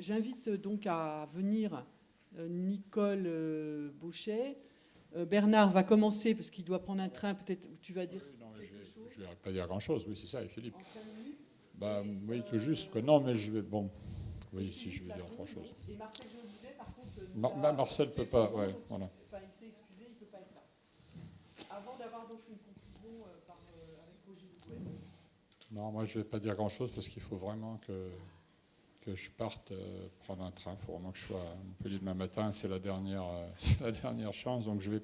j'invite donc à venir Nicole Bauchet. Bernard va commencer parce qu'il doit prendre un train, peut-être tu vas dire quelque chose. Je ne vais pas dire grand-chose, oui, c'est ça, et Philippe. En 5 minutes. Bah, oui, tout juste. Quoi. Non, mais je vais. Bon, oui, si je vais dire grand-chose. Et Marcel Jolivet, par contre. Marcel ne peut pas, ouais, voilà. Enfin, il s'est excusé, il ne peut pas être là. Avant d'avoir donc une conclusion avec Roger Louvet. Non, moi je ne vais pas dire grand-chose parce qu'il faut vraiment que je parte prendre un train. Il faut vraiment que je sois à Montpellier demain matin. C'est la dernière chance, donc je ne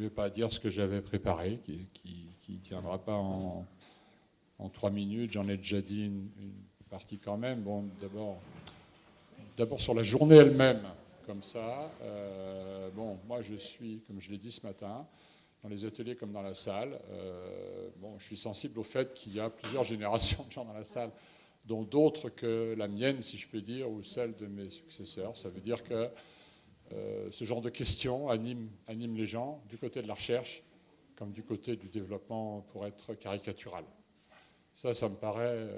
vais pas dire ce que j'avais préparé, qui ne tiendra pas en 3 minutes. J'en ai déjà dit une partie quand même. Bon, d'abord sur la journée elle-même, comme ça. Bon, moi je suis, comme je l'ai dit ce matin, dans les ateliers comme dans la salle. Bon, je suis sensible au fait qu'il y a plusieurs générations de gens dans la salle, dont d'autres que la mienne, si je peux dire, ou celle de mes successeurs. Ça veut dire que ce genre de questions anime les gens du côté de la recherche comme du côté du développement pour être caricatural. Ça me paraît,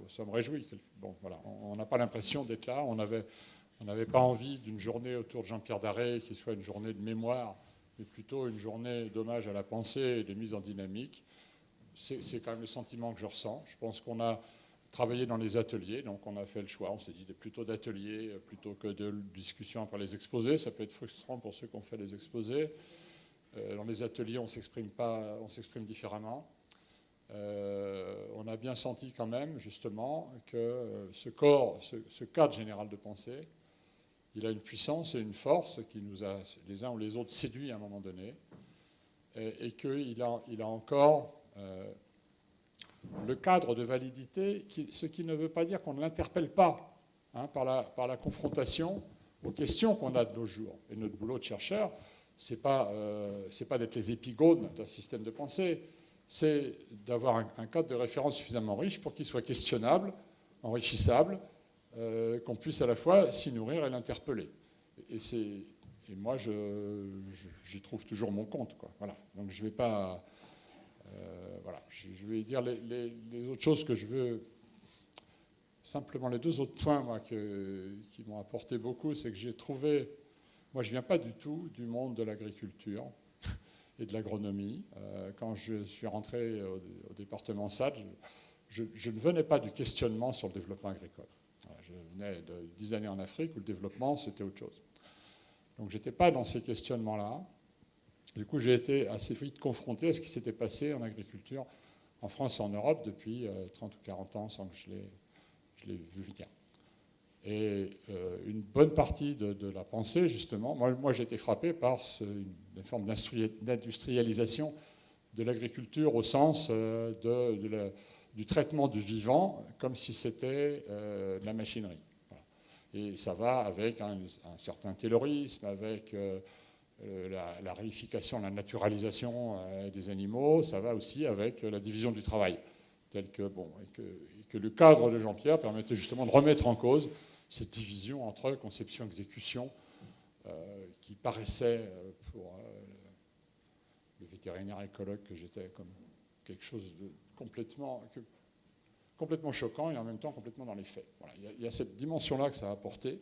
ça me réjouit. Bon, voilà, on n'a pas l'impression d'être là. On n'avait pas envie d'une journée autour de Jean-Pierre Darré qui soit une journée de mémoire, mais plutôt une journée d'hommage à la pensée et de mise en dynamique. C'est quand même le sentiment que je ressens. Je pense qu'on a travaillé dans les ateliers, donc on a fait le choix. On s'est dit plutôt d'ateliers plutôt que de discussions après les exposés. Ça peut être frustrant pour ceux qui ont fait les exposés. Dans les ateliers, on s'exprime différemment. On a bien senti quand même, justement, que ce cadre général de pensée, il a une puissance et une force qui nous a, les uns ou les autres, séduits à un moment donné, et qu'il a encore le cadre de validité, ce qui ne veut pas dire qu'on ne l'interpelle pas par la confrontation aux questions qu'on a de nos jours. Et notre boulot de chercheur, c'est pas d'être les épigones d'un système de pensée, c'est d'avoir un cadre de référence suffisamment riche pour qu'il soit questionnable, enrichissable, qu'on puisse à la fois s'y nourrir et l'interpeller. Et moi, j'y trouve toujours mon compte, quoi. Voilà. Donc je ne vais pas... voilà. Je vais dire les autres choses que je veux... Simplement, les 2 autres points moi, qui m'ont apporté beaucoup, c'est que j'ai trouvé... Moi, je ne viens pas du tout du monde de l'agriculture et de l'agronomie. Quand je suis rentré au département SAD, je ne venais pas du questionnement sur le développement agricole. Je venais de 10 années en Afrique où le développement, c'était autre chose. Donc, je n'étais pas dans ces questionnements-là. Du coup, j'ai été assez vite confronté à ce qui s'était passé en agriculture en France et en Europe depuis 30 ou 40 ans sans que je l'ai vu venir. Et une bonne partie de la pensée, justement, moi j'ai été frappé par une forme d'industrialisation de l'agriculture au sens du traitement du vivant comme si c'était de la machinerie. Voilà. Et ça va avec un certain taylorisme, avec la réification, la naturalisation des animaux, ça va aussi avec la division du travail, tel que, et que le cadre de Jean-Pierre permettait justement de remettre en cause cette division entre conception et exécution qui paraissait pour le vétérinaire écologue que j'étais comme quelque chose de complètement choquant et en même temps complètement dans les faits. Voilà. Il y a cette dimension-là que ça a apporté,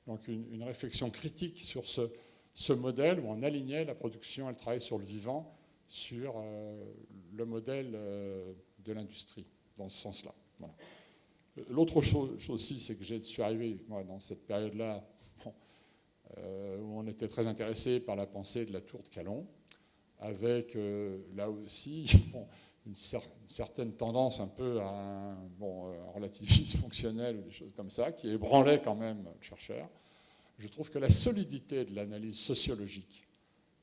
donc une réflexion critique sur ce modèle où on alignait la production et le travail sur le vivant sur le modèle de l'industrie, dans ce sens-là. Voilà. L'autre chose aussi, c'est que je suis arrivé moi, dans cette période-là où on était très intéressé par la pensée de la tour de Calon, avec là aussi une certaine tendance un peu à un relativisme fonctionnel ou des choses comme ça, qui ébranlait quand même le chercheur. Je trouve que la solidité de l'analyse sociologique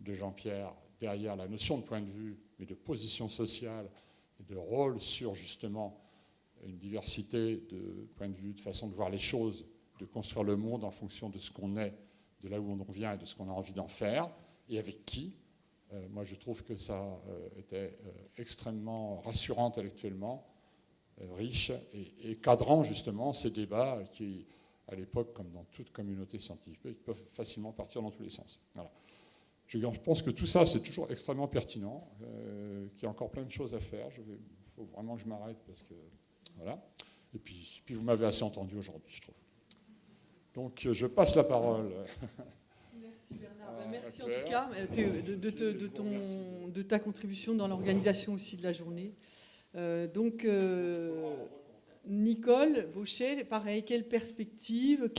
de Jean-Pierre derrière la notion de point de vue, mais de position sociale et de rôle sur justement une diversité de points de vue, de façon de voir les choses, de construire le monde en fonction de ce qu'on est, de là où on vient et de ce qu'on a envie d'en faire, et avec qui. Moi, je trouve que ça était extrêmement rassurant intellectuellement, riche, et cadrant justement ces débats qui, à l'époque, comme dans toute communauté scientifique, peuvent facilement partir dans tous les sens. Voilà. Je pense que tout ça, c'est toujours extrêmement pertinent, qu'il y a encore plein de choses à faire. Il faut vraiment que je m'arrête parce que... Voilà. Et puis vous m'avez assez entendu aujourd'hui, je trouve. Donc je passe la parole. Merci Bernard. Merci en tout cas de ta contribution dans l'organisation aussi de la journée. Nicole Bauchet, pareil, quelle perspective,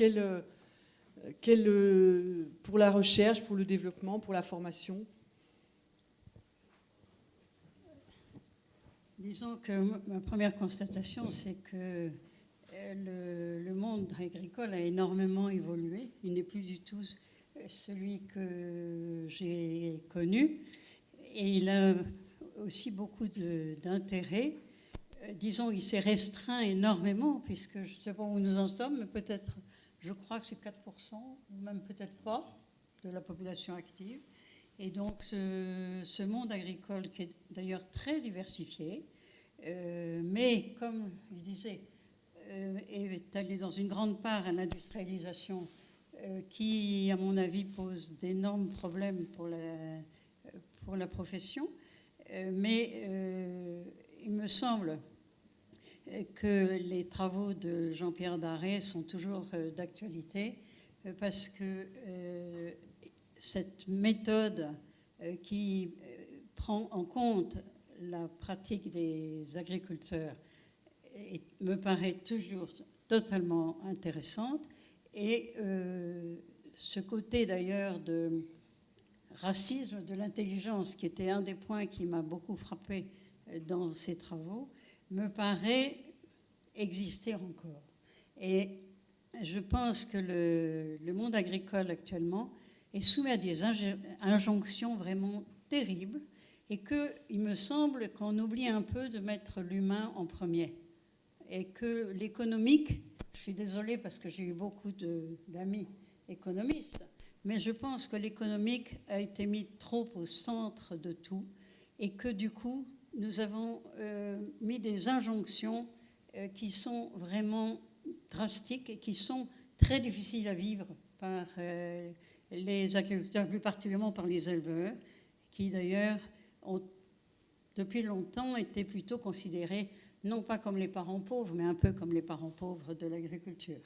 pour la recherche, pour le développement, pour la formation? Disons que ma première constatation, c'est que le monde agricole a énormément évolué. Il n'est plus du tout celui que j'ai connu. Et il a aussi beaucoup d'intérêt. Disons, il s'est restreint énormément, puisque je ne sais pas où nous en sommes, mais peut-être, je crois que c'est 4%, ou même peut-être pas, de la population active. Et donc, ce monde agricole, qui est d'ailleurs très diversifié, mais comme il disait, est allé dans une grande part à l'industrialisation, qui, à mon avis, pose d'énormes problèmes pour la profession. Mais il me semble que les travaux de Jean-Pierre Darré sont toujours d'actualité, parce que cette méthode qui prend en compte la pratique des agriculteurs me paraît toujours totalement intéressante. Et ce côté d'ailleurs de racisme de l'intelligence, qui était un des points qui m'a beaucoup frappé dans ces travaux, me paraît exister encore. Et je pense que le monde agricole actuellement est soumis à des injonctions vraiment terribles, et qu'il me semble qu'on oublie un peu de mettre l'humain en premier. Et que l'économique, je suis désolée parce que j'ai eu beaucoup d'amis économistes, mais je pense que l'économique a été mis trop au centre de tout, et que du coup, nous avons mis des injonctions qui sont vraiment drastiques et qui sont très difficiles à vivre par les agriculteurs, plus particulièrement par les éleveurs, qui d'ailleurs ont depuis longtemps été plutôt considérés non pas comme les parents pauvres, mais un peu comme les parents pauvres de l'agriculture.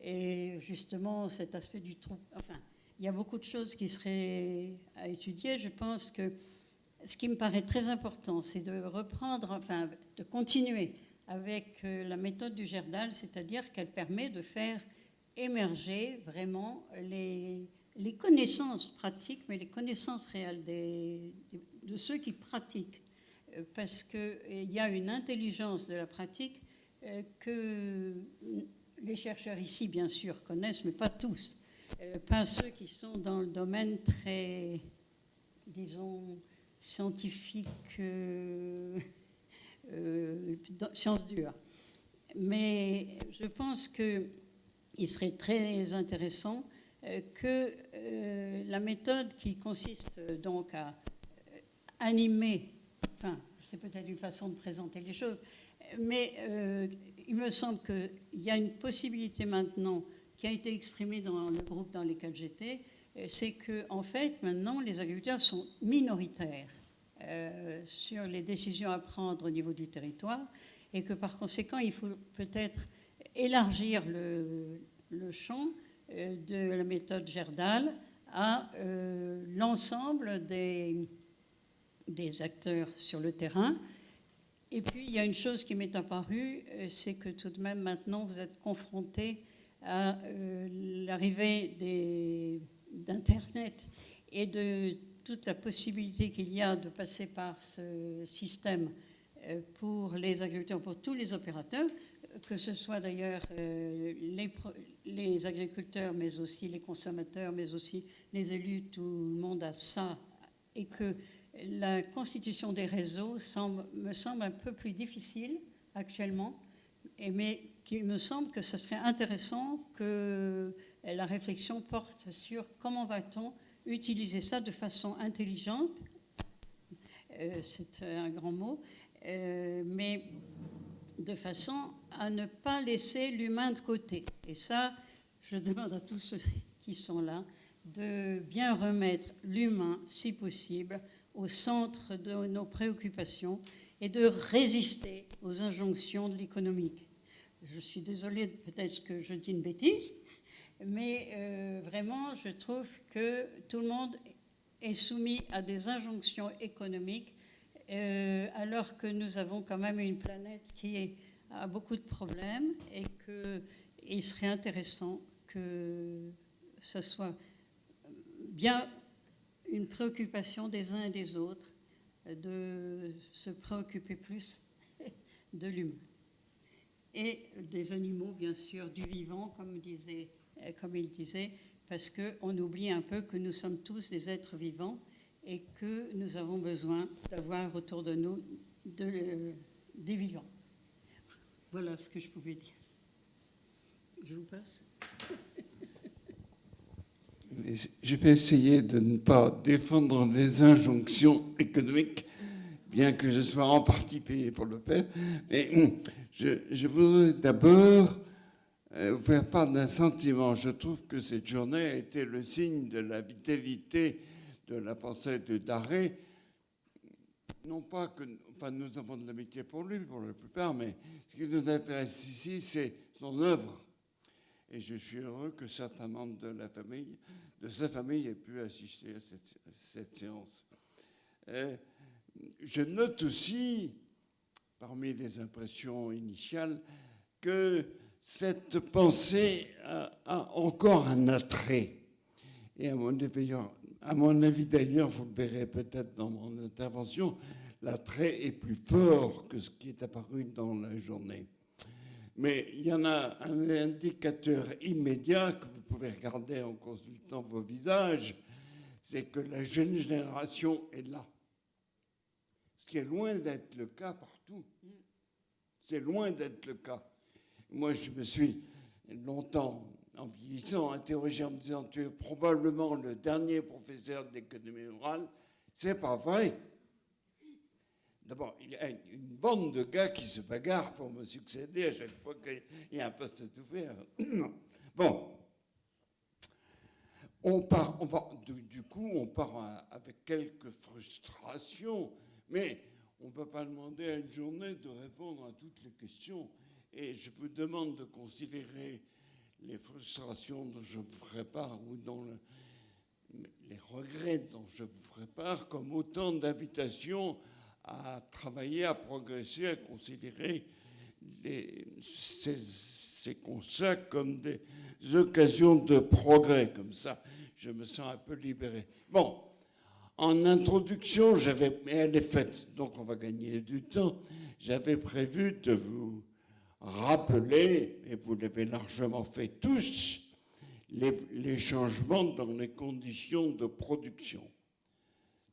Et justement, cet aspect du trou... Enfin, il y a beaucoup de choses qui seraient à étudier. Je pense que ce qui me paraît très important, c'est de reprendre, enfin, de continuer avec la méthode du Gerdal, c'est-à-dire qu'elle permet de faire émerger vraiment les connaissances pratiques, mais les connaissances réelles de ceux qui pratiquent. Parce qu'il y a une intelligence de la pratique que les chercheurs ici, bien sûr, connaissent, mais pas tous. Pas ceux qui sont dans le domaine très, disons, scientifique, sciences dures. Mais je pense qu'il serait très intéressant que la méthode qui consiste donc à animer, enfin, c'est peut-être une façon de présenter les choses, mais il me semble qu'il y a une possibilité maintenant qui a été exprimée dans le groupe dans lequel j'étais, c'est que en fait, maintenant, les agriculteurs sont minoritaires sur les décisions à prendre au niveau du territoire, et que par conséquent, il faut peut-être élargir le champ de la méthode Gerdal à l'ensemble des acteurs sur le terrain. Et puis, il y a une chose qui m'est apparue, c'est que tout de même, maintenant, vous êtes confrontés à l'arrivée d'Internet et de toute la possibilité qu'il y a de passer par ce système pour les agriculteurs, pour tous les opérateurs, que ce soit d'ailleurs les agriculteurs, mais aussi les consommateurs, mais aussi les élus, tout le monde a ça, et que la constitution des réseaux me semble un peu plus difficile actuellement, mais qu'il me semble que ce serait intéressant que la réflexion porte sur comment va-t-on utiliser ça de façon intelligente, c'est un grand mot, mais de façon à ne pas laisser l'humain de côté. Et ça, je demande à tous ceux qui sont là de bien remettre l'humain, si possible, au centre de nos préoccupations et de résister aux injonctions de l'économique. Je suis désolée, peut-être que je dis une bêtise, mais vraiment, je trouve que tout le monde est soumis à des injonctions économiques, alors que nous avons quand même une planète qui a beaucoup de problèmes et qu'il serait intéressant que ce soit bien une préoccupation des uns et des autres de se préoccuper plus de l'humain. Et des animaux, bien sûr, du vivant, comme il disait, parce qu'on oublie un peu que nous sommes tous des êtres vivants et que nous avons besoin d'avoir autour de nous des vivants. Voilà ce que je pouvais dire. Je vous passe. Je vais essayer de ne pas défendre les injonctions économiques, bien que je sois en partie payé pour le faire. Mais je voudrais d'abord vous faire part d'un sentiment. Je trouve que cette journée a été le signe de la vitalité de la pensée de Darré. Non pas que... Enfin, nous avons de l'amitié pour lui, pour la plupart, mais ce qui nous intéresse ici, c'est son œuvre. Et je suis heureux que certains membres de sa famille aient pu assister à cette séance. Je note aussi, parmi les impressions initiales, que cette pensée a encore un attrait. Et à mon avis d'ailleurs, vous le verrez peut-être dans mon intervention, l'attrait est plus fort que ce qui est apparu dans la journée. Mais il y en a un indicateur immédiat que vous pouvez regarder en consultant vos visages, c'est que la jeune génération est là. Ce qui est loin d'être le cas partout. C'est loin d'être le cas. Moi, je me suis longtemps, en vieillissant, interrogé en me disant « Tu es probablement le dernier professeur d'économie rurale ». C'est pas vrai. D'abord, il y a une bande de gars qui se bagarrent pour me succéder à chaque fois qu'il y a un poste tout faire. Bon. Du coup, on part avec quelques frustrations, mais on ne peut pas demander à une journée de répondre à toutes les questions. Et je vous demande de considérer les frustrations dont je vous ferai part ou les regrets dont je vous ferai part comme autant d'invitations à travailler, à progresser, à considérer ces constats comme des occasions de progrès. Comme ça, je me sens un peu libéré. Bon, en introduction, mais elle est faite, donc on va gagner du temps, j'avais prévu de vous rappeler, et vous l'avez largement fait tous, les changements dans les conditions de production.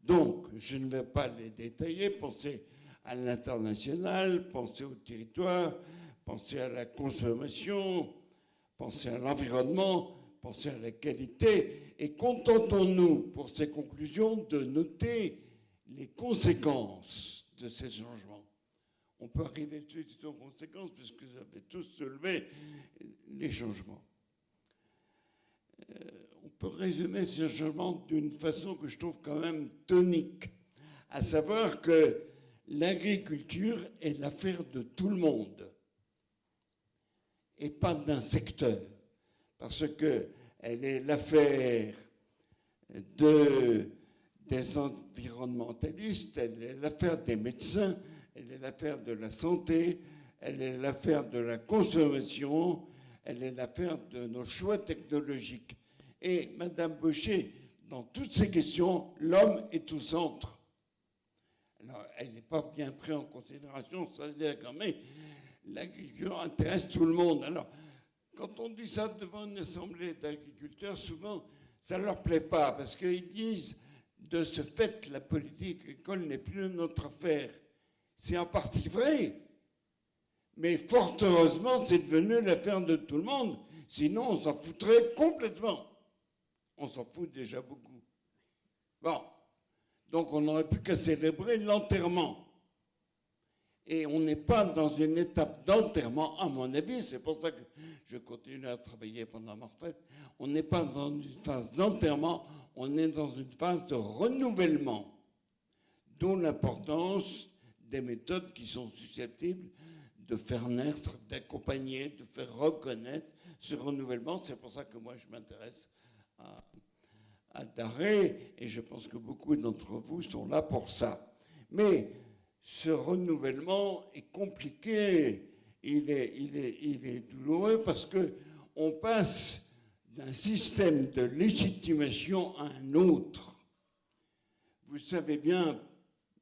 Donc, je ne vais pas les détailler. Pensez à l'international, pensez au territoire, pensez à la consommation, pensez à l'environnement, pensez à la qualité. Et contentons-nous, pour ces conclusions, de noter les conséquences de ces changements. On peut arriver tout de suite aux conséquences, puisque vous avez tous soulevé les changements. On peut résumer ces changements d'une façon que je trouve quand même tonique, à savoir que l'agriculture est l'affaire de tout le monde et pas d'un secteur, parce qu'elle est l'affaire des environnementalistes, elle est l'affaire des médecins, elle est l'affaire de la santé, elle est l'affaire de la consommation, elle est l'affaire de nos choix technologiques. Et Madame Bauchet, dans toutes ces questions, l'homme est au centre. Alors, elle n'est pas bien prise en considération, ça veut dire quand même, l'agriculture intéresse tout le monde. Alors, quand on dit ça devant une assemblée d'agriculteurs, souvent, ça ne leur plaît pas, parce qu'ils disent, de ce fait, la politique agricole n'est plus notre affaire. C'est en partie vrai, mais fort heureusement, c'est devenu l'affaire de tout le monde. Sinon, on s'en foutrait complètement. On s'en fout déjà beaucoup. Bon, donc on n'aurait plus qu'à célébrer l'enterrement. Et on n'est pas dans une étape d'enterrement, à mon avis, c'est pour ça que je continue à travailler pendant ma retraite. On n'est pas dans une phase d'enterrement, on est dans une phase de renouvellement. D'où l'importance des méthodes qui sont susceptibles de faire naître, d'accompagner, de faire reconnaître ce renouvellement. C'est pour ça que moi, je m'intéresse à Daré, et je pense que beaucoup d'entre vous sont là pour ça. Mais ce renouvellement est compliqué, il est douloureux, parce qu'on passe d'un système de légitimation à un autre. Vous savez bien,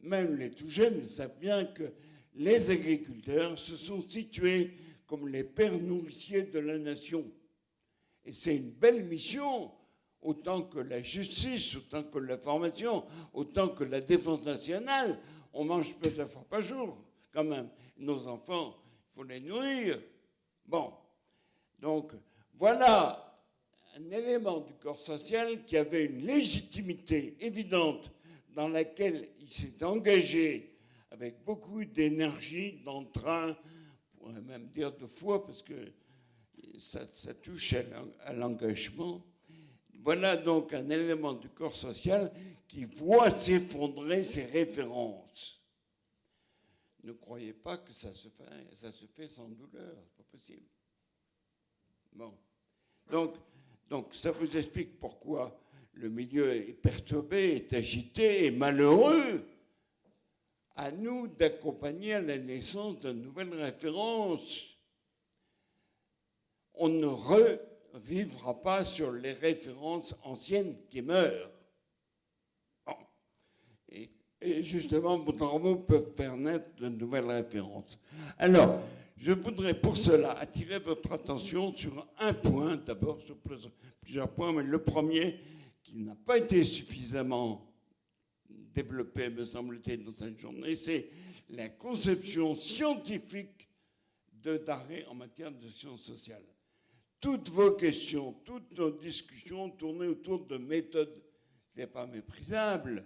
même les tout jeunes savent bien que les agriculteurs se sont situés comme les pères nourriciers de la nation. Et c'est une belle mission, autant que la justice, autant que la formation, autant que la défense nationale. On mange plusieurs fois par jour, quand même. Nos enfants, il faut les nourrir. Bon, donc voilà un élément du corps social qui avait une légitimité évidente, dans laquelle il s'est engagé avec beaucoup d'énergie, d'entrain, on pourrait même dire de foi, parce que ça touche à l'engagement. Voilà donc un élément du corps social qui voit s'effondrer ses références. Ne croyez pas que ça se fait sans douleur, c'est pas possible. Bon. Donc ça vous explique pourquoi le milieu est perturbé, est agité, est malheureux. À nous d'accompagner à la naissance de nouvelles références. On ne revivra pas sur les références anciennes qui meurent. Bon. Et justement, vos travaux peuvent faire naître de nouvelles références. Alors, je voudrais pour cela attirer votre attention sur un point, d'abord sur plusieurs points, mais le premier qui n'a pas été suffisamment développé, me semble-t-il, dans cette journée, c'est la conception scientifique de Daré en matière de sciences sociales. Toutes vos questions, toutes nos discussions tournaient autour de méthodes. Ce n'est pas méprisable.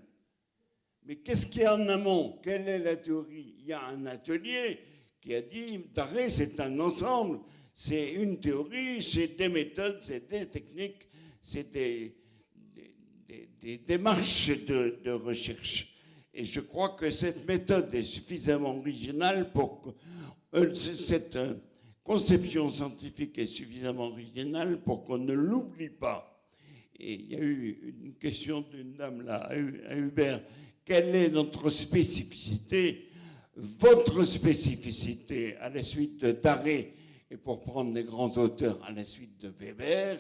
Mais qu'est-ce qu'il y a en amont? Quelle est la théorie? Il y a un atelier qui a dit Daré, c'est un ensemble, c'est une théorie, c'est des méthodes, c'est des techniques, c'est des démarches de recherche. Et je crois que cette méthode est suffisamment originale pour que cette conception scientifique est suffisamment originale pour qu'on ne l'oublie pas. Et il y a eu une question d'une dame là, à Hubert. Quelle est notre spécificité? Votre spécificité à la suite de Daré, et pour prendre les grands auteurs à la suite de Weber,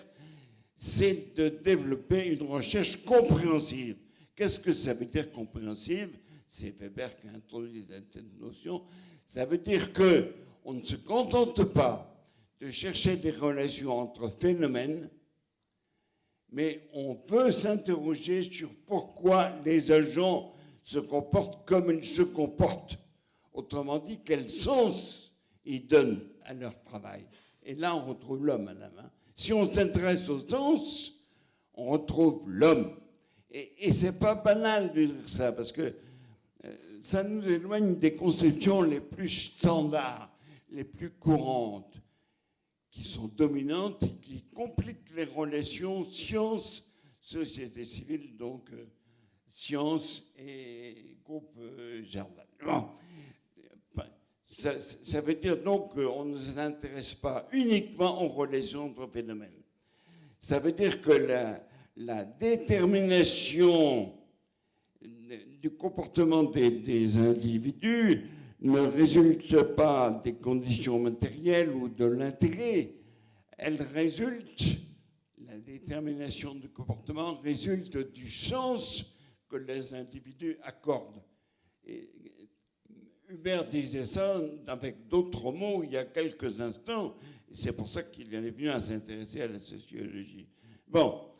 c'est de développer une recherche compréhensive. Qu'est-ce que ça veut dire compréhensive? C'est Weber qui a introduit cette notion. Ça veut dire qu'on ne se contente pas de chercher des relations entre phénomènes, mais on veut s'interroger sur pourquoi les agents se comportent comme ils se comportent. Autrement dit, quel sens ils donnent à leur travail. Et là, on retrouve l'homme, madame. Si on s'intéresse au sens, on retrouve l'homme. Et c'est pas banal de dire ça, parce que ça nous éloigne des conceptions les plus standards, les plus courantes, qui sont dominantes et qui compliquent les relations science, société civile, donc science et groupe Jardin. Bon. Ça veut dire donc qu'on ne s'intéresse pas uniquement aux relations entre phénomènes. Ça veut dire que la détermination du comportement des individus ne résulte pas des conditions matérielles ou de l'intérêt. Elle résulte, la détermination du comportement résulte du sens que les individus accordent. Et Hubert disait ça avec d'autres mots il y a quelques instants, et c'est pour ça qu'il est venu à s'intéresser à la sociologie. Bon,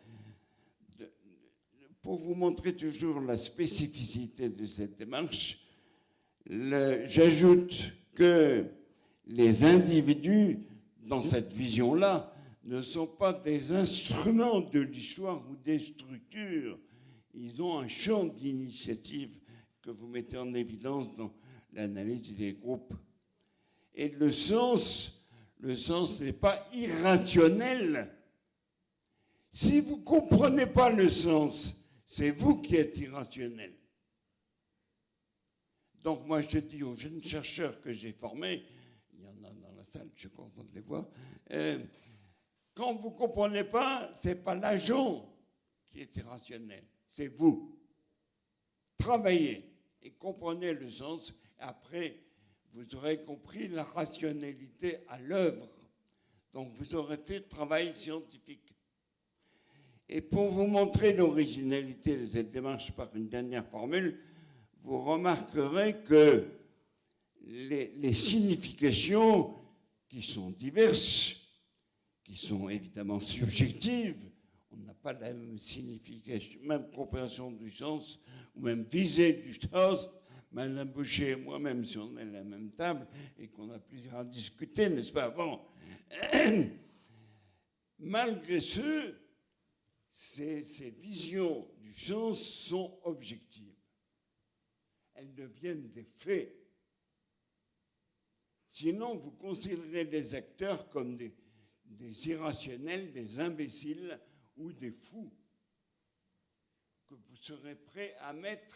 pour vous montrer toujours la spécificité de cette démarche, j'ajoute que les individus, dans cette vision-là, ne sont pas des instruments de l'histoire ou des structures. Ils ont un champ d'initiative que vous mettez en évidence dans l'analyse des groupes. Et le sens n'est pas irrationnel. Si vous ne comprenez pas le sens, c'est vous qui êtes irrationnel. Donc moi je dis aux jeunes chercheurs que j'ai formés, il la salle, je suis content de les voir. Quand vous ne comprenez pas, ce n'est pas l'agent qui est irrationnel, c'est vous. Travaillez et comprenez le sens. Après, vous aurez compris la rationalité à l'œuvre. Donc, vous aurez fait le travail scientifique. Et pour vous montrer l'originalité de cette démarche par une dernière formule, vous remarquerez que les significations qui sont diverses, qui sont évidemment subjectives, on n'a pas la même signification, même compréhension du sens, ou même visée du sens. Madame Boucher et moi-même, si on est à la même table et qu'on a plusieurs à discuter, n'est-ce pas? Bon. Malgré ce, ces visions du sens sont objectives. Elles deviennent des faits. Sinon, vous considérez les acteurs comme des irrationnels, des imbéciles ou des fous que vous serez prêts à mettre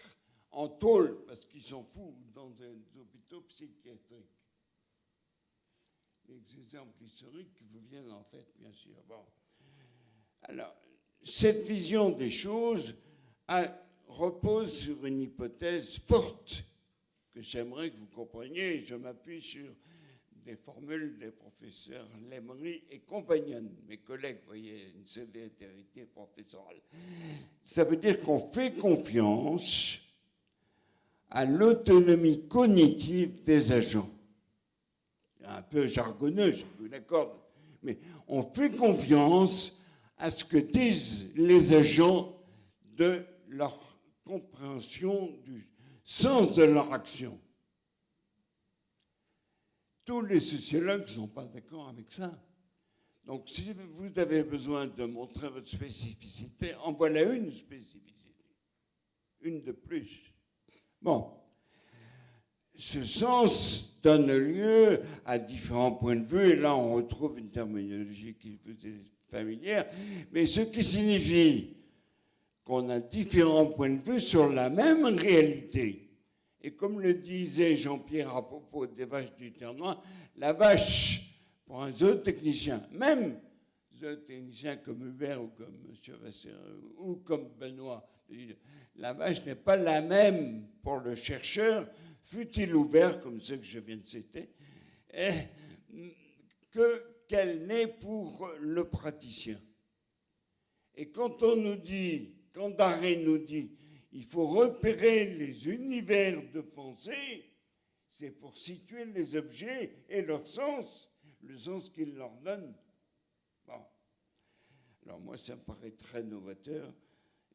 en tôle parce qu'ils sont fous dans des hôpitaux psychiatriques. Les exemples historiques qui vous viennent en tête, bien sûr. Bon. Alors, cette vision des choses repose sur une hypothèse forte que j'aimerais que vous compreniez. Je m'appuie sur des formules des professeurs Lemery et Compagnon, mes collègues, vous voyez, une solidarité professorale. Ça veut dire qu'on fait confiance à l'autonomie cognitive des agents. Un peu jargonneux, je vous l'accorde, mais on fait confiance à ce que disent les agents de leur compréhension du sens de leur action. Tous les sociologues ne sont pas d'accord avec ça. Donc, si vous avez besoin de montrer votre spécificité, en voilà une spécificité, une de plus. Bon, ce sens donne lieu à différents points de vue, et là on retrouve une terminologie qui vous est familière, mais ce qui signifie qu'on a différents points de vue sur la même réalité. Et comme le disait Jean-Pierre à propos des vaches du Ternois, la vache, pour un zootechnicien, même zootechnicien comme Hubert ou comme M. Vasseur ou comme Benoît, la vache n'est pas la même pour le chercheur, fût-il ouvert, comme ceux que je viens de citer, qu'elle n'est pour le praticien. Et quand on nous dit, quand Daré nous dit, il faut repérer les univers de pensée, c'est pour situer les objets et leur sens, le sens qu'ils leur donnent. Bon. Alors moi, ça me paraît très novateur.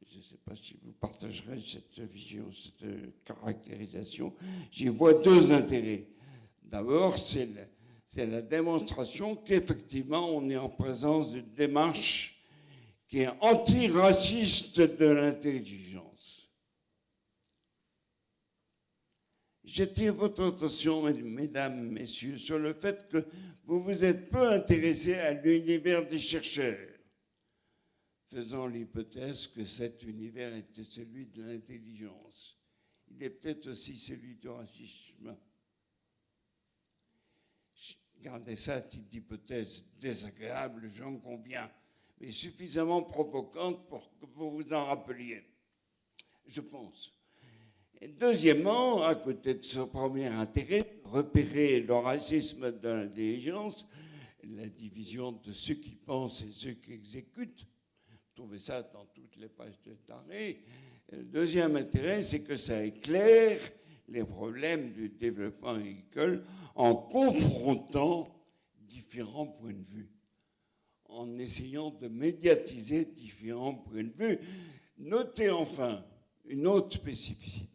Je ne sais pas si vous partagerez cette vision, cette caractérisation. J'y vois deux intérêts. D'abord, c'est la démonstration qu'effectivement, on est en présence d'une démarche qui est antiraciste de l'intelligence. J'attire votre attention, mesdames, messieurs, sur le fait que vous vous êtes peu intéressés à l'univers des chercheurs, faisant l'hypothèse que cet univers était celui de l'intelligence. Il est peut-être aussi celui du racisme. Gardez ça à titre d'hypothèse désagréable, j'en conviens, mais suffisamment provocante pour que vous vous en rappeliez, je pense. Et deuxièmement, à côté de ce premier intérêt, repérer le racisme de l'intelligence, la division de ceux qui pensent et ceux qui exécutent, trouvez ça dans toutes les pages de Daré. Le deuxième intérêt, c'est que ça éclaire les problèmes du développement agricole en confrontant différents points de vue, en essayant de médiatiser différents points de vue. Notez enfin une autre spécificité.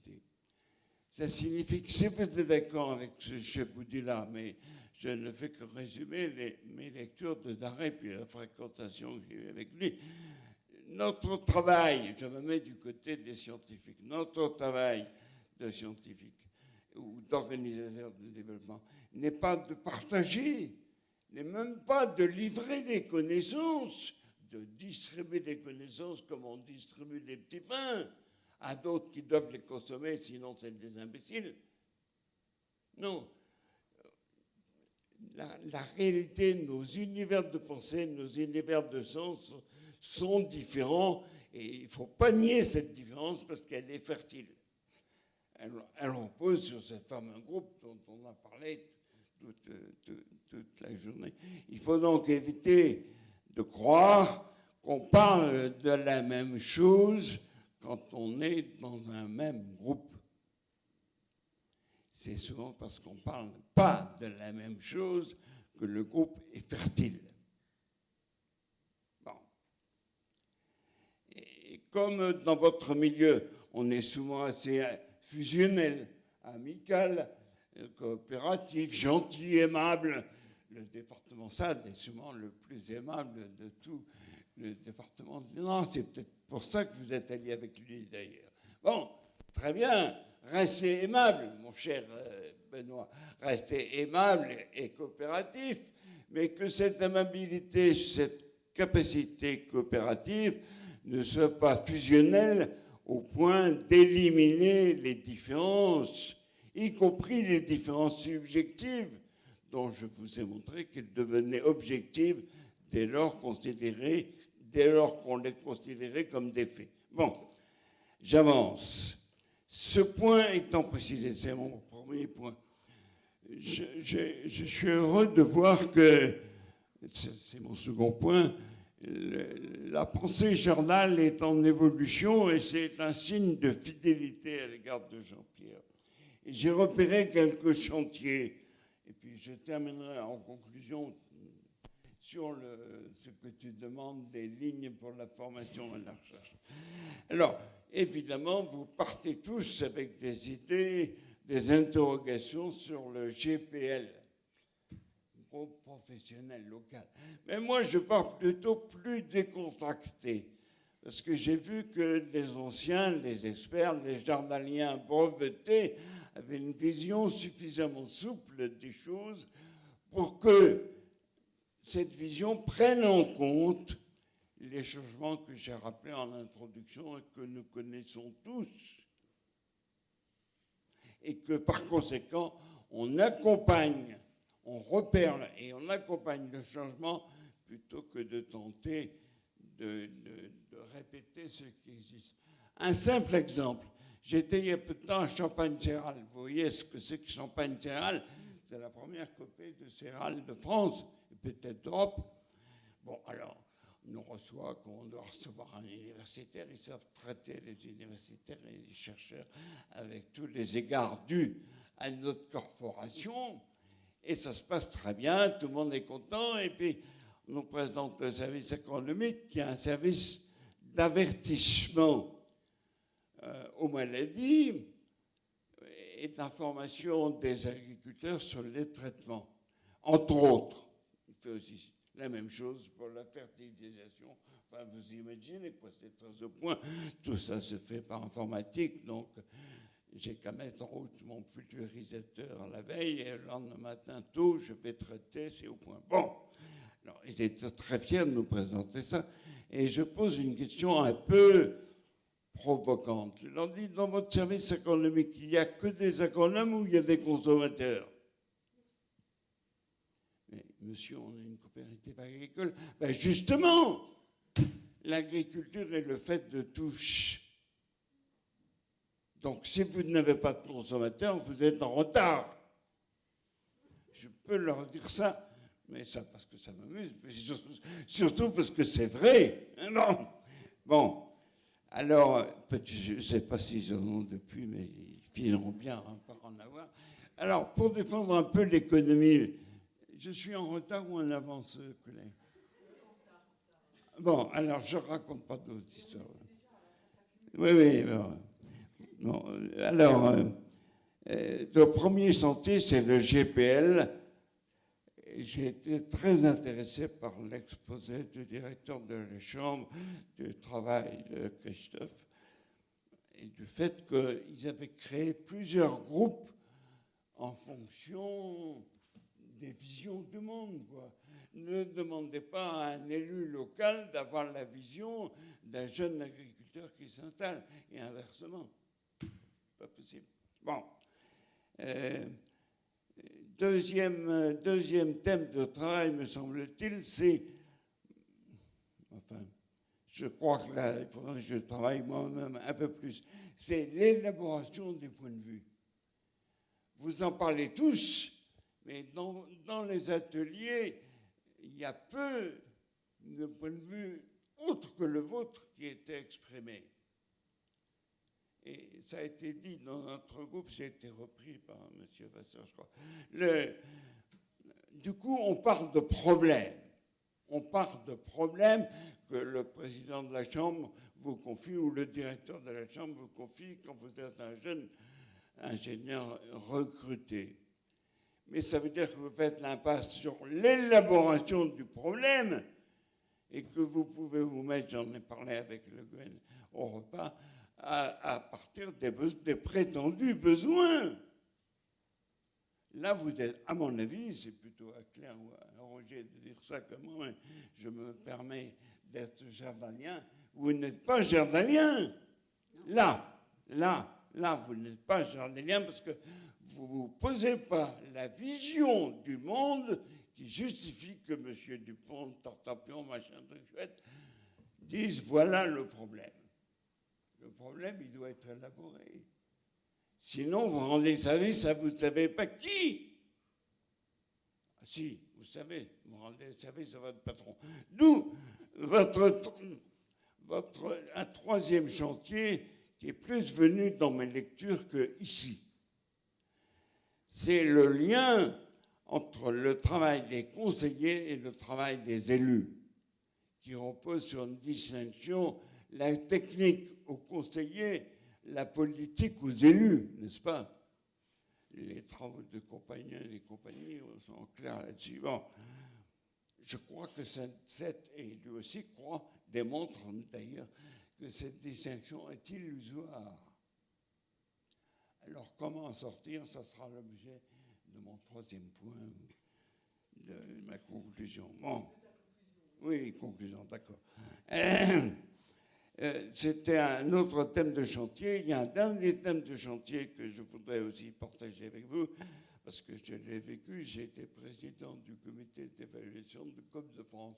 Ça signifie que si vous êtes d'accord avec ce que je vous dis là, mais je ne fais que résumer mes lectures de Daré puis la fréquentation que j'ai eue avec lui, notre travail, je me mets du côté des scientifiques, notre travail de scientifique ou d'organisateur de développement n'est pas de partager, n'est même pas de livrer des connaissances, de distribuer des connaissances comme on distribue des petits pains à d'autres qui doivent les consommer, sinon c'est des imbéciles. Non. la réalité, nos univers de pensée, nos univers de sens sont différents et il ne faut pas nier cette différence parce qu'elle est fertile. Elle repose sur cette fameux groupe dont on a parlé toute la journée. Il faut donc éviter de croire qu'on parle de la même chose quand on est dans un même groupe. C'est souvent parce qu'on ne parle pas de la même chose que le groupe est fertile. Bon. Et comme dans votre milieu, on est souvent assez fusionnel, amical, coopératif, gentil, aimable, le département SAD est souvent le plus aimable de tout le département. Non, c'est peut-être pour ça que vous êtes allié avec lui d'ailleurs. Bon, très bien, restez aimable, mon cher Benoît, restez aimable et coopératif, mais que cette amabilité, cette capacité coopérative ne soit pas fusionnelle au point d'éliminer les différences, y compris les différences subjectives, dont je vous ai montré qu'elles devenaient objectives dès lors qu'on les considérait comme des faits. Bon, j'avance. Ce point étant précisé, c'est mon premier point. Je suis heureux de voir que, c'est mon second point, la pensée journal est en évolution et c'est un signe de fidélité à l'égard de Jean-Pierre. Et j'ai repéré quelques chantiers. Et puis je terminerai en conclusion sur ce que tu demandes, des lignes pour la formation et la recherche. Alors, évidemment, vous partez tous avec des idées, des interrogations sur le GPL, groupe professionnel local. Mais moi, je pars plutôt plus décontracté, parce que j'ai vu que les anciens, les experts, les jardiniens brevetés avaient une vision suffisamment souple des choses pour que cette vision prenne en compte les changements que j'ai rappelés en introduction et que nous connaissons tous. Et que par conséquent, on accompagne, on repère et on accompagne le changement plutôt que de tenter de répéter ce qui existe. Un simple exemple. J'étais il y a peu de temps à Champagne-Céral. Vous voyez ce que c'est que Champagne-Céral? C'est la première copée de céréales de France, et peut-être d'Europe. Bon, alors, on nous reçoit quand on doit recevoir un universitaire. Ils savent traiter les universitaires et les chercheurs avec tous les égards dus à notre corporation. Et ça se passe très bien, tout le monde est content. Et puis, on nous présente le service économique, qui est un service d'avertissement aux maladies et d'information des agriculteurs sur les traitements. Entre autres, il fait aussi la même chose pour la fertilisation. Enfin, vous imaginez quoi, c'est très au point. Tout ça se fait par informatique, donc j'ai qu'à mettre en route mon pulvérisateur la veille et le lendemain matin tôt, je vais traiter, c'est au point. Bon, alors ils étaient très fiers de nous présenter ça. Et je pose une question un peu provocante. Je leur dis, dans votre service économique, il n'y a que des agronomes ou il y a des consommateurs? Mais monsieur, on est une coopérative agricole. Ben justement, l'agriculture est le fait de tous. Donc si vous n'avez pas de consommateurs, vous êtes en retard. Je peux leur dire ça, mais ça parce que ça m'amuse, surtout parce que c'est vrai. Non. Bon. Alors, je ne sais pas s'ils en ont depuis, mais ils finiront bien par en avoir. Alors, pour défendre un peu l'économie, je suis en retard ou en avance, collègue? Bon, alors je ne raconte pas d'autres histoires. Oui. Bon, alors, le premier chantier, c'est le GPL. J'ai été très intéressé par l'exposé du directeur de la Chambre du travail de Christophe et du fait qu'ils avaient créé plusieurs groupes en fonction des visions du monde, quoi. Ne demandez pas à un élu local d'avoir la vision d'un jeune agriculteur qui s'installe et inversement. Pas possible. Bon. Deuxième thème de travail, me semble-t-il, c'est, enfin, je crois que là, il faudrait que je travaille moi-même un peu plus, c'est l'élaboration des points de vue. Vous en parlez tous, mais dans les ateliers, il y a peu de points de vue autres que le vôtre qui étaient exprimés. Et ça a été dit dans notre groupe, ça a été repris par M. Vasseur, je crois. Du coup, on parle de problèmes. On parle de problèmes que le président de la Chambre vous confie ou le directeur de la Chambre vous confie quand vous êtes un jeune ingénieur recruté. Mais ça veut dire que vous faites l'impasse sur l'élaboration du problème et que vous pouvez vous mettre, j'en ai parlé avec Le Guen au repas, à partir des prétendus besoins. Là, vous êtes, à mon avis, c'est plutôt à Claire ou à Roger de dire ça que moi, je me permets d'être jardinien. Vous n'êtes pas jardinien. Là, vous n'êtes pas jardinien parce que vous ne vous posez pas la vision du monde qui justifie que M. Dupont, Tartampion, machin, truc chouette, disent voilà le problème. Le problème, il doit être élaboré. Sinon, vous rendez service à vous ne savez pas qui. Ah, si, vous savez, vous rendez service à votre patron. D'où un troisième chantier qui est plus venu dans mes lectures qu'ici. C'est le lien entre le travail des conseillers et le travail des élus, qui repose sur une distinction, la technique aux conseillers, la politique aux élus, n'est-ce pas? Les travaux de Compagnon et compagnies sont clairs là-dessus. Bon, je crois que et lui aussi démontre d'ailleurs que cette distinction est illusoire. Alors comment en sortir? Ça sera l'objet de mon troisième point, de ma conclusion. Bon. Oui, conclusion, d'accord. C'était un autre thème de chantier. Il y a un dernier thème de chantier que je voudrais aussi partager avec vous, parce que je l'ai vécu. J'ai été président du comité d'évaluation de COP de France.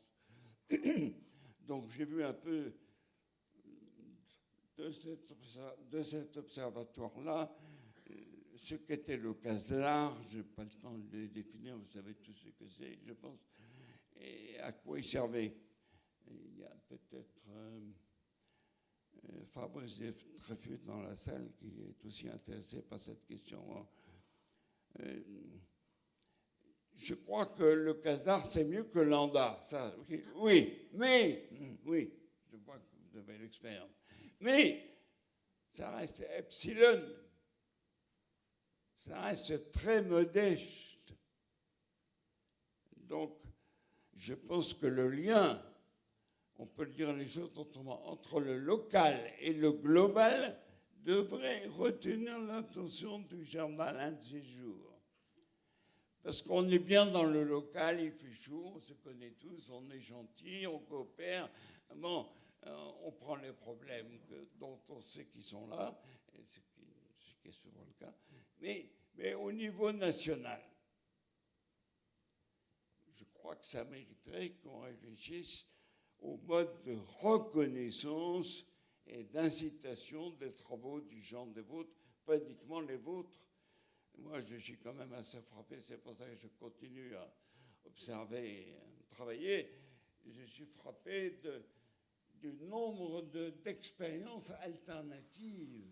Donc j'ai vu un peu de cet observatoire-là ce qu'était le CASLAR. Je n'ai pas le temps de le définir, vous savez tout ce que c'est, je pense, et à quoi il servait. Il y a peut-être Fabrice Treffut dans la salle qui est aussi intéressé par cette question. Je crois que le CASLAR, c'est mieux que l'ANDA. Ça, oui, je vois que vous avez l'expérience. Mais ça reste epsilon. Ça reste très modeste. Donc, je pense que le lien, on peut dire les choses autrement, entre le local et le global devrait retenir l'attention du jardin un de ces jours. Parce qu'on est bien dans le local, il fait chaud, on se connaît tous, on est gentil, on coopère. Bon, on prend les problèmes dont on sait qu'ils sont là, et ce qui est souvent le cas, mais au niveau national. Je crois que ça mériterait qu'on réfléchisse au mode de reconnaissance et d'incitation des travaux du genre des vôtres, pas uniquement les vôtres. Moi, je suis quand même assez frappé, c'est pour ça que je continue à observer et à travailler. Je suis frappé du nombre d'expériences alternatives.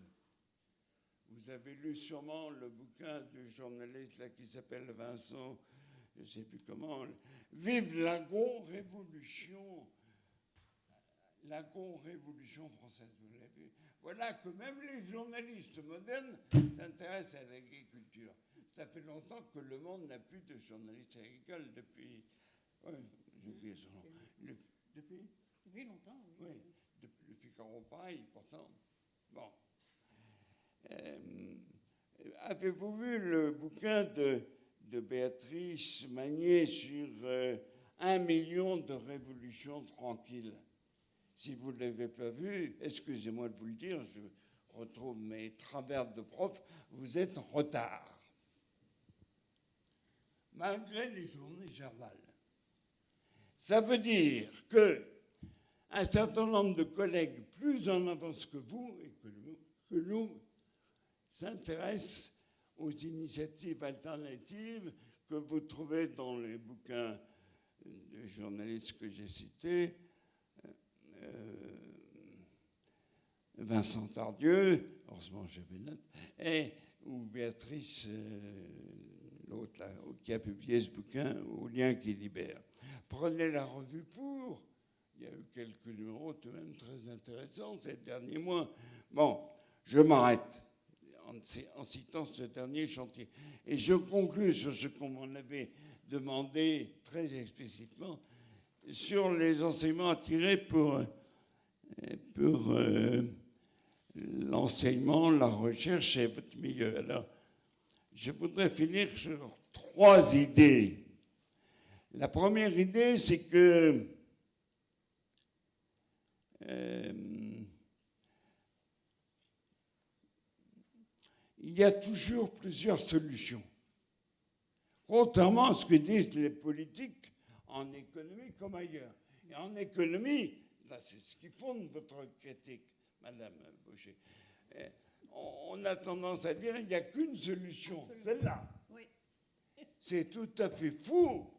Vous avez lu sûrement le bouquin du journaliste là, qui s'appelle Vincent, je ne sais plus comment, Vive l'agro-révolution. L'agro-révolution française, vous l'avez vu. Voilà que même les journalistes modernes s'intéressent à l'agriculture. Ça fait longtemps que le monde n'a plus de journalistes agricoles depuis... j'ai oublié son nom. Depuis longtemps, oui. Oui, depuis le Figaro, pareil, pourtant. Bon. Avez-vous vu le bouquin de Béatrice Magnier sur 1 million de révolutions tranquilles? Si vous ne l'avez pas vu, excusez-moi de vous le dire, je retrouve mes travers de prof, vous êtes en retard. malgré les journées germales. Ça veut dire que un certain nombre de collègues plus en avance que vous et que nous s'intéressent aux initiatives alternatives que vous trouvez dans les bouquins de journalistes que j'ai cités, Vincent Tardieu, heureusement j'avais note, ou Béatrice, l'autre là, qui a publié ce bouquin, Au lien qui libère. Prenez la revue Pour, il y a eu quelques numéros tout de même très intéressants ces derniers mois. Bon, je m'arrête en citant ce dernier chantier. Et je conclus sur ce qu'on m'en avait demandé très explicitement, sur les enseignements à tirer pour l'enseignement, la recherche et votre milieu. Alors, je voudrais finir sur 3 idées. La première idée, c'est que il y a toujours plusieurs solutions. Contrairement à ce que disent les politiques en économie comme ailleurs. Et en économie, là, c'est ce qui fonde votre critique, Madame Bauchet. On a tendance à dire qu'il n'y a qu'une solution, celle-là. Oui. C'est tout à fait fou.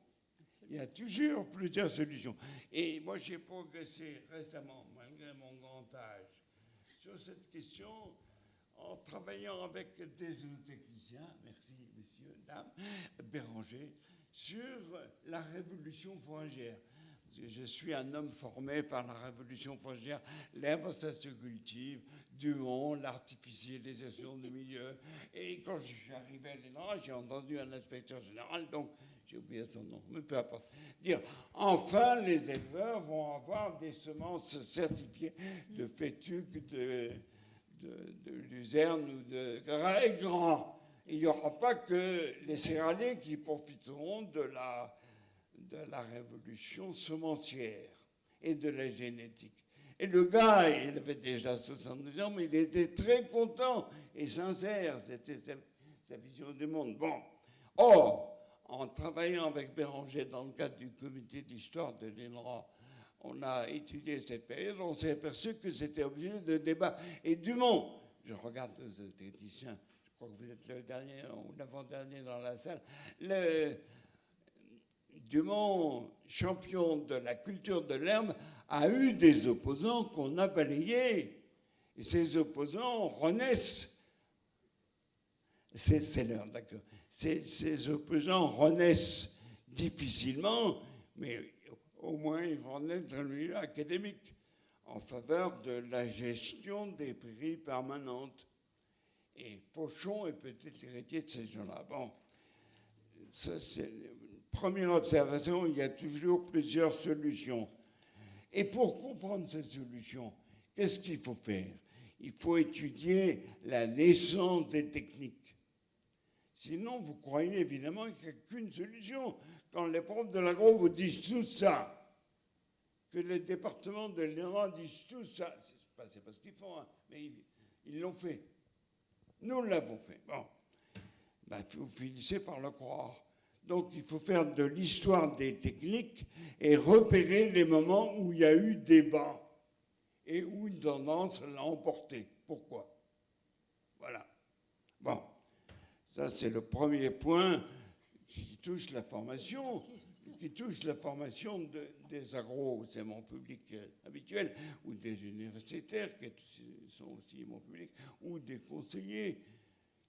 Il y a toujours plusieurs solutions. Et moi, j'ai progressé récemment, malgré mon grand âge, sur cette question en travaillant avec des zootechniciens, merci messieurs, dames, Béranger, sur la révolution fourragère. Parce que je suis un homme formé par la révolution fourragère, l'herbe, ça se cultive, Dumont, l'artificialisation du milieu. Et quand je suis arrivé à l'ENRA, j'ai entendu un inspecteur général, donc j'ai oublié son nom, mais peu importe, dire enfin les éleveurs vont avoir des semences certifiées de fétuque, de luzerne ou de gras. Il n'y aura pas que les céréaliers qui profiteront de la révolution semencière et de la génétique. Et le gars, il avait déjà 70 ans, mais il était très content et sincère. C'était sa vision du monde. Bon. Or, en travaillant avec Béranger dans le cadre du comité d'histoire de l'INRA, on a étudié cette période, on s'est aperçu que c'était objet de débat. Et Dumont, je regarde le zootéticien, je crois que vous êtes le dernier ou l'avant-dernier dans la salle, Dumont, champion de la culture de l'herbe, a eu des opposants qu'on a balayés. Et ces opposants renaissent. C'est l'heure, d'accord. Ces opposants renaissent difficilement, mais au moins ils renaissent dans le milieu académique en faveur de la gestion des prairies permanentes. Et Pochon est peut-être l'héritier de ces gens-là. Bon, ça c'est première observation, il y a toujours plusieurs solutions. Et pour comprendre ces solutions, qu'est-ce qu'il faut faire? Il faut étudier la naissance des techniques. Sinon, vous croyez évidemment qu'il n'y a qu'une solution. Quand les profs de l'agro vous disent tout ça, que les départements de l'INRA disent tout ça, c'est pas ce qu'ils font, hein, mais ils l'ont fait. Nous l'avons fait. Bon, ben, vous finissez par le croire. Donc, il faut faire de l'histoire des techniques et repérer les moments où il y a eu débat et où une tendance l'a emporté. Pourquoi? Voilà. Bon, ça c'est le premier point qui touche la formation, des agros, c'est mon public habituel, ou des universitaires, qui sont aussi mon public, ou des conseillers.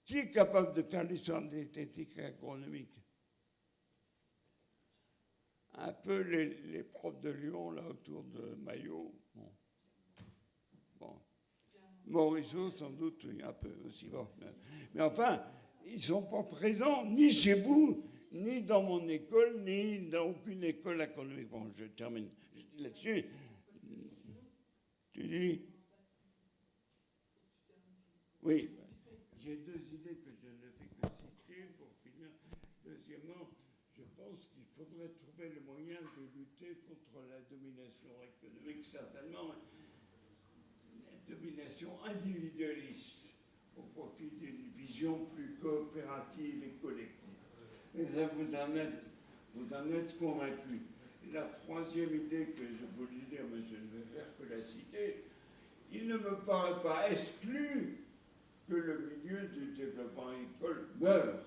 Qui est capable de faire l'histoire des techniques agronomiques? Un peu les profs de Lyon, là, autour de Maillot. Bon. Morisot, sans doute, un peu aussi. Bon. Mais enfin, ils ne sont pas présents, ni chez vous, ni dans mon école, ni dans aucune école agronomique. Bon, je termine là-dessus. Tu dis? Oui. J'ai 2 idées que je ne fais que citer pour finir. Deuxièmement, je pense qu'il faudrait trouver le moyen de lutter contre la domination économique, certainement, la domination individualiste, au profit d'une vision plus coopérative et collective. Et ça, vous en êtes convaincu. Et la troisième idée que je voulais dire, mais je ne vais faire que la citer, il ne me paraît pas exclu que le milieu du développement agricole meurt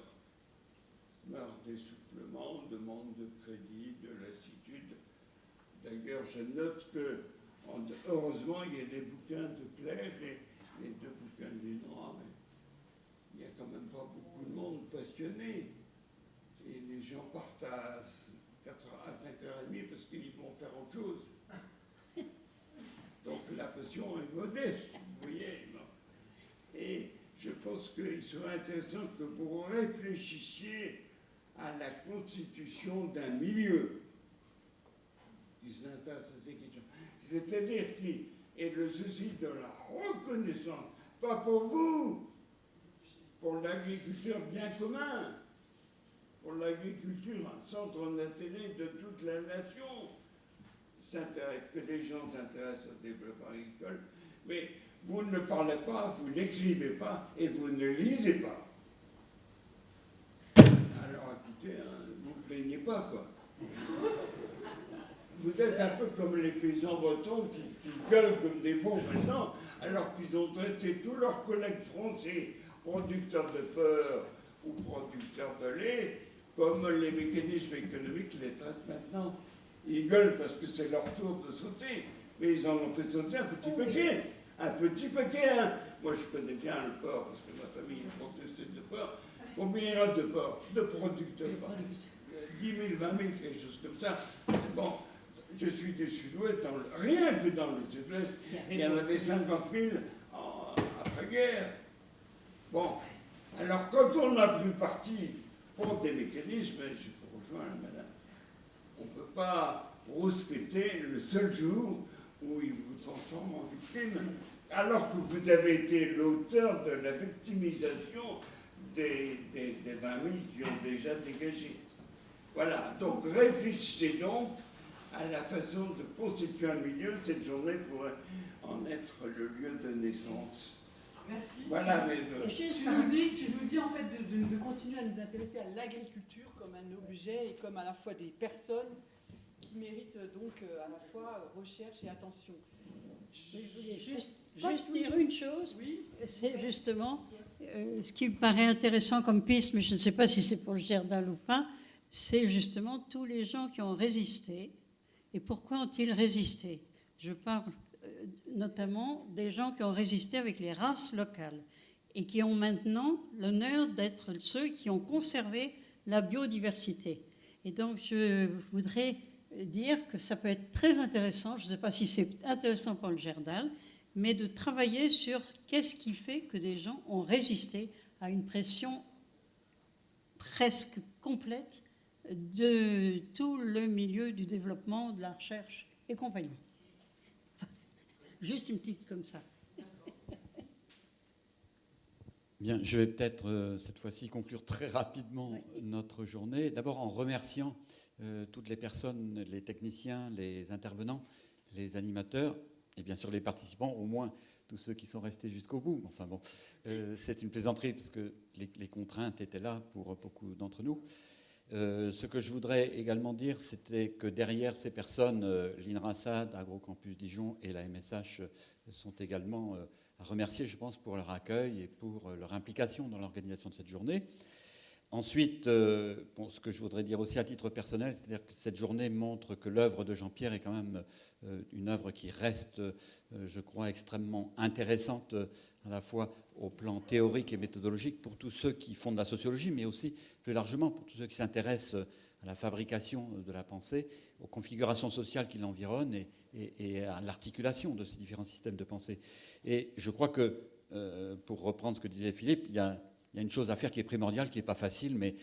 d'essoufflement, de manque de crédit, de lassitude. D'ailleurs, je note que, heureusement, il y a des bouquins de Claire et les 2 bouquins de Linois, mais il n'y a quand même pas beaucoup de monde passionné. Et les gens partent à 5h30 parce qu'ils vont faire autre chose. Donc la passion est modeste, vous voyez. Et je pense qu'il serait intéressant que vous réfléchissiez à la constitution d'un milieu qui s'intéresse à ces questions. C'est-à-dire qui est le souci de la reconnaissance, pas pour vous, pour l'agriculture bien commun, pour l'agriculture, un centre d'intérêt de toute la nation, que les gens s'intéressent au développement agricole, mais vous ne parlez pas, vous n'écrivez pas et vous ne lisez pas. Alors écoutez, hein, vous ne plaignez pas, quoi. Vous êtes un peu comme les paysans bretons qui gueulent comme des bons maintenant, alors qu'ils ont traité tous leurs collègues français, producteurs de beurre ou producteurs de lait, comme les mécanismes économiques les traitent maintenant. Ils gueulent parce que c'est leur tour de sauter, mais ils en ont fait sauter un petit paquet. Un petit paquet, hein. Moi, je connais bien le porc, parce que ma famille est productrice de porc. Combien il y a de porc, de producteurs de porc 10 000, 20 000, quelque chose comme ça. Bon, je suis du Sud-Ouest, rien que dans le Sud-Ouest, il y en avait 50 000 après-guerre. Bon, alors quand on a pris parti pour des mécanismes, je vous rejoins, madame, on ne peut pas rouspéter le seul jour où il vous transforme en victime, alors que vous avez été l'auteur de la victimisation des 20 000 qui ont déjà dégagé. Voilà, donc réfléchissez donc à la façon de constituer un milieu. Cette journée pourrait en être le lieu de naissance. Merci. Voilà, mais tu nous dis en fait de continuer à nous intéresser à l'agriculture comme un objet et comme à la fois des personnes qui méritent donc à la fois recherche et attention. Je voulais juste dire une chose, oui, c'est justement ce qui me paraît intéressant comme piste, mais je ne sais pas si c'est pour le Gerdal ou pas, c'est justement tous les gens qui ont résisté. Et pourquoi ont-ils résisté? Je parle notamment des gens qui ont résisté avec les races locales et qui ont maintenant l'honneur d'être ceux qui ont conservé la biodiversité. Et donc je voudrais dire que ça peut être très intéressant, je ne sais pas si c'est intéressant pour le Gerdal, mais de travailler sur qu'est-ce qui fait que des gens ont résisté à une pression presque complète de tout le milieu du développement, de la recherche et compagnie. Juste une petite comme ça. Bien, je vais peut-être cette fois-ci conclure très rapidement notre journée. D'abord en remerciant toutes les personnes, les techniciens, les intervenants, les animateurs et bien sûr les participants, au moins tous ceux qui sont restés jusqu'au bout. Enfin bon, c'est une plaisanterie parce que les contraintes étaient là pour beaucoup d'entre nous. Ce que je voudrais également dire, c'était que derrière ces personnes, l'INRASAD, AgroCampus Dijon et la MSH sont également à remercier, je pense, pour leur accueil et pour leur implication dans l'organisation de cette journée. Ensuite, bon, ce que je voudrais dire aussi à titre personnel, c'est-à-dire que cette journée montre que l'œuvre de Jean-Pierre est quand même une œuvre qui reste, je crois, extrêmement intéressante à la fois au plan théorique et méthodologique pour tous ceux qui font de la sociologie, mais aussi plus largement pour tous ceux qui s'intéressent à la fabrication de la pensée, aux configurations sociales qui l'environnent et à l'articulation de ces différents systèmes de pensée. Et je crois que, pour reprendre ce que disait Philippe, il y a une chose à faire qui est primordiale, qui n'est pas facile, mais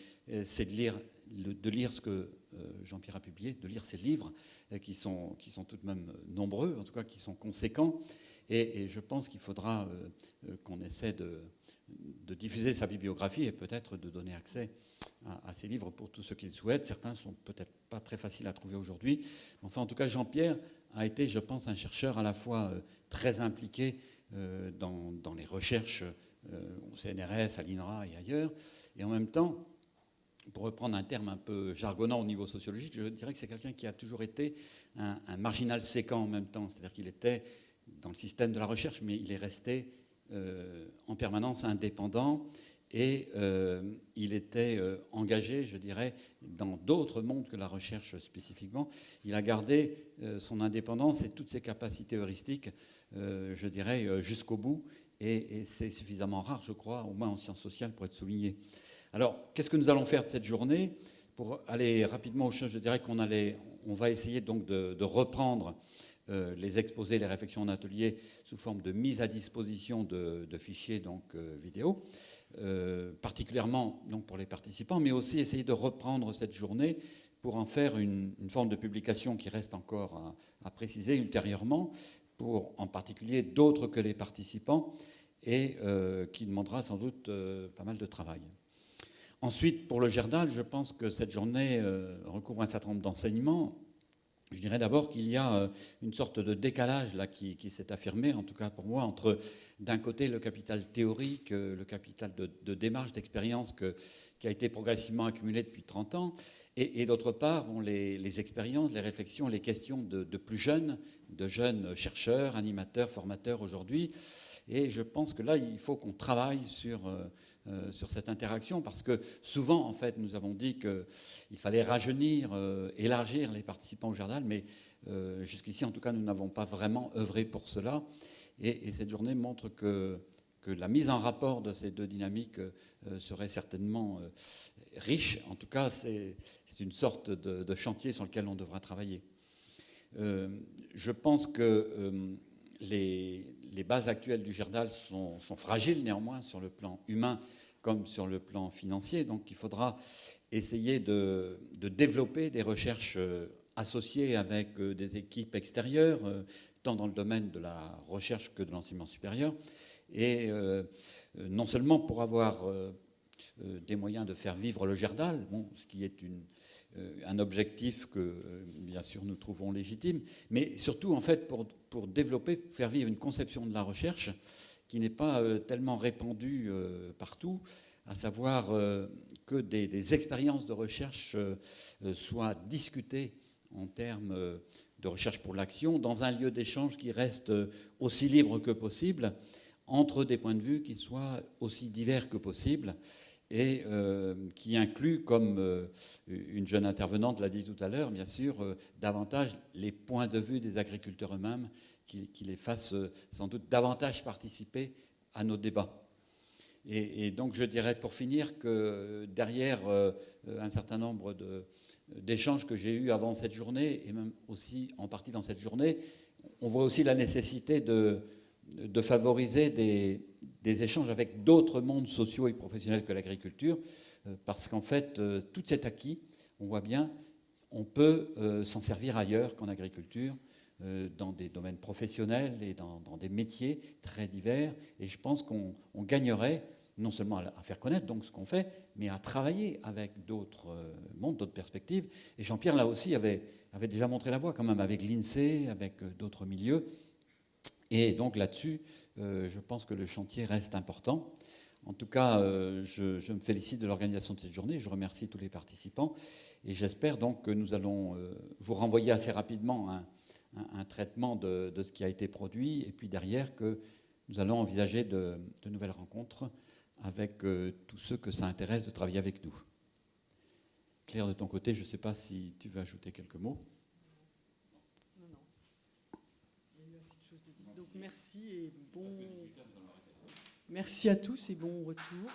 c'est de lire ce que Jean-Pierre a publié, de lire ses livres, qui sont tout de même nombreux, en tout cas qui sont conséquents. Et je pense qu'il faudra qu'on essaie de diffuser sa bibliographie et peut-être de donner accès à ces livres pour tous ceux qui le souhaitent. Certains ne sont peut-être pas très faciles à trouver aujourd'hui. Enfin, en tout cas, Jean-Pierre a été, je pense, un chercheur à la fois très impliqué dans les recherches au CNRS, à l'INRA et ailleurs, et en même temps pour reprendre un terme un peu jargonnant au niveau sociologique, je dirais que c'est quelqu'un qui a toujours été un marginal séquent en même temps. C'est-à-dire qu'il était dans le système de la recherche, mais il est resté en permanence indépendant et il était engagé, je dirais, dans d'autres mondes que la recherche spécifiquement. Il a gardé son indépendance et toutes ses capacités heuristiques, je dirais, jusqu'au bout. Et c'est suffisamment rare, je crois, au moins en sciences sociales, pour être souligné. Alors, qu'est-ce que nous allons faire de cette journée? Pour aller rapidement aux choses, je dirais qu'on va essayer donc de reprendre les exposés, les réflexions en atelier sous forme de mise à disposition de fichiers donc, vidéo, particulièrement donc, pour les participants, mais aussi essayer de reprendre cette journée pour en faire une forme de publication qui reste encore à préciser ultérieurement, pour en particulier d'autres que les participants, et qui demandera sans doute pas mal de travail. Ensuite, pour le Gerdal, je pense que cette journée recouvre un certain nombre d'enseignements. Je dirais d'abord qu'il y a une sorte de décalage là, qui s'est affirmé, en tout cas pour moi, entre d'un côté le capital théorique, le capital de démarche, d'expérience qui a été progressivement accumulé depuis 30 ans, et d'autre part bon, les expériences, les réflexions, les questions de plus jeunes, de jeunes chercheurs, animateurs, formateurs aujourd'hui. Et je pense que là, il faut qu'on travaille sur cette interaction, parce que souvent, en fait, nous avons dit qu'il fallait rajeunir, élargir les participants au Gerdal, mais jusqu'ici, en tout cas, nous n'avons pas vraiment œuvré pour cela. Et cette journée montre que la mise en rapport de ces deux dynamiques serait certainement riche. En tout cas, c'est une sorte de chantier sur lequel on devra travailler. Je pense que les bases actuelles du Gerdal sont fragiles néanmoins sur le plan humain comme sur le plan financier. Donc il faudra essayer de développer des recherches associées avec des équipes extérieures, tant dans le domaine de la recherche que de l'enseignement supérieur. Et non seulement pour avoir des moyens de faire vivre le Gerdal, bon, ce qui est un objectif que, bien sûr, nous trouvons légitime, mais surtout, en fait, pour développer, faire vivre une conception de la recherche qui n'est pas tellement répandue partout, à savoir que des expériences de recherche soient discutées en termes de recherche pour l'action dans un lieu d'échange qui reste aussi libre que possible, entre des points de vue qui soient aussi divers que possible, et qui inclut, comme une jeune intervenante l'a dit tout à l'heure, bien sûr, davantage les points de vue des agriculteurs eux-mêmes, qui les fassent sans doute davantage participer à nos débats. Et donc je dirais pour finir que derrière un certain nombre d'échanges que j'ai eus avant cette journée, et même aussi en partie dans cette journée, on voit aussi la nécessité de favoriser des échanges avec d'autres mondes sociaux et professionnels que l'agriculture, parce qu'en fait, tout cet acquis, on voit bien, on peut s'en servir ailleurs qu'en agriculture, dans des domaines professionnels et dans des métiers très divers. Et je pense qu'on gagnerait non seulement à faire connaître donc ce qu'on fait, mais à travailler avec d'autres mondes, d'autres perspectives. Et Jean-Pierre, là aussi, avait déjà montré la voie quand même avec l'INSEE, avec d'autres milieux. Et donc là-dessus, je pense que le chantier reste important. En tout cas, je me félicite de l'organisation de cette journée. Je remercie tous les participants. Et j'espère donc que nous allons vous renvoyer assez rapidement un traitement de ce qui a été produit. Et puis derrière, que nous allons envisager de nouvelles rencontres avec tous ceux que ça intéresse de travailler avec nous. Claire, de ton côté, je ne sais pas si tu veux ajouter quelques mots. Donc merci à tous et bon retour.